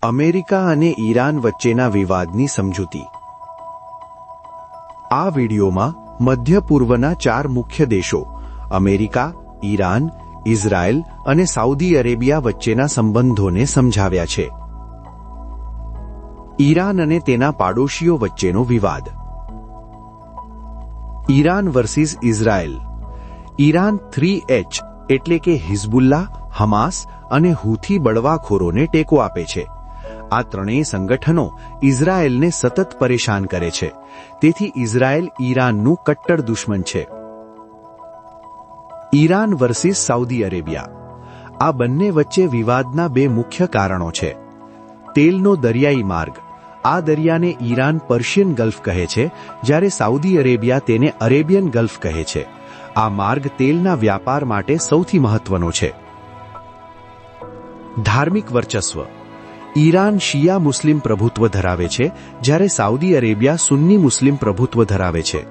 America અને Iran વચ્ચેના વિવાદની સમજૂતી। આ વિડિયોમાં મધ્ય પૂર્વના 4 મુખ્ય દેશો અમેરિકા, ઈરાન, ઇઝરાયલ અને સાઉદી અરેબિયા વચ્ચેના સંબંધોને સમજાવ્યા છે। ઈરાન અને તેના પાડોશીઓ વચ્ચેનો વિવાદ। Iran versus Israel. Iran 3H એટલે કે હિઝબુલ્લાહ, હમાસ અને હુથી બળવાખોરોને ટેકો આપે છે। આ ત્રણેય સંગઠનો ઇઝરાયલને સતત પરેશાન કરે છે, તેથી ઇઝરાયલ ઈરાનનું કટ્ટર દુશ્મન છે। Iran versus Saudi Arabia. આ બંને વચ્ચે વિવાદના 2 મુખ્ય કારણો છે। તેલનો દરિયાઈ માર્ગ। આ દરિયાને ઈરાન પર્શિયન ગલ્ફ કહે છે, જ્યારે સાઉદી અરેબિયા તેને અરેબિયન ગલ્ફ કહે છે। આ માર્ગ તેલના વ્યાપાર માટે સૌથી મહત્વનો છે। ધાર્મિક વર્ચસ્વ। ઈરાન શિયા મુસ્લિમ પ્રભુત્વ ધરાવે છે, જ્યારે સાઉદી અરેબિયા સુન્ની મુસ્લિમ પ્રભુત્વ ધરાવે છે।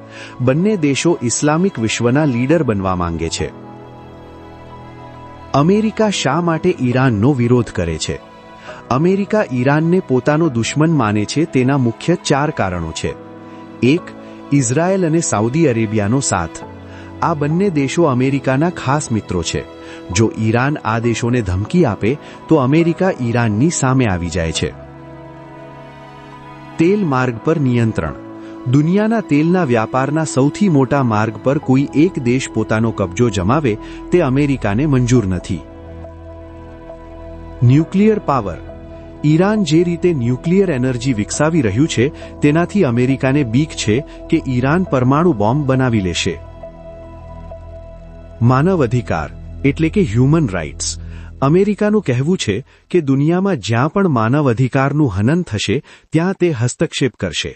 બંને દેશો ઇસ્લામિક વિશ્વના લીડર બનવા માંગે છે। અમેરિકા શા માટે ઈરાનનો વિરોધ કરે છે? અમેરિકા ઈરાનને પોતાનો દુશ્મન માને છે તેના મુખ્ય 4 કારણો છે। 1. ઇઝરાયલ અને સાઉદી અરેબિયાનો સાથ। આ બંને દેશો અમેરિકાના ખાસ મિત્રો છે। જો ઈરાન આ દેશોને ધમકી આપે તો અમેરિકા ઈરાનની સામે આવી જાય છે। તેલ માર્ગ પર નિયંત્રણ। દુનિયાના તેલના વ્યાપારના સૌથી મોટા માર્ગ પર કોઈ એક દેશ પોતાનો કબજો જમાવે તે અમેરિકાને મંજૂર નથી। Nuclear power. ઈરાન જે રીતે ન્યુક્લિયર એનર્જી વિકસાવી રહ્યું છે તેનાથી અમેરિકાને બીક છે કે ઈરાન પરમાણુ બોમ્બ બનાવી લેશે। માનવ અધિકાર એટલે કે હ્યુમન રાઇટ્સ। અમેરિકાનું કહેવું છે કે દુનિયામાં જ્યાં પણ માનવ અધિકારનું હનન થશે ત્યાં તે હસ્તક્ષેપ કરશે।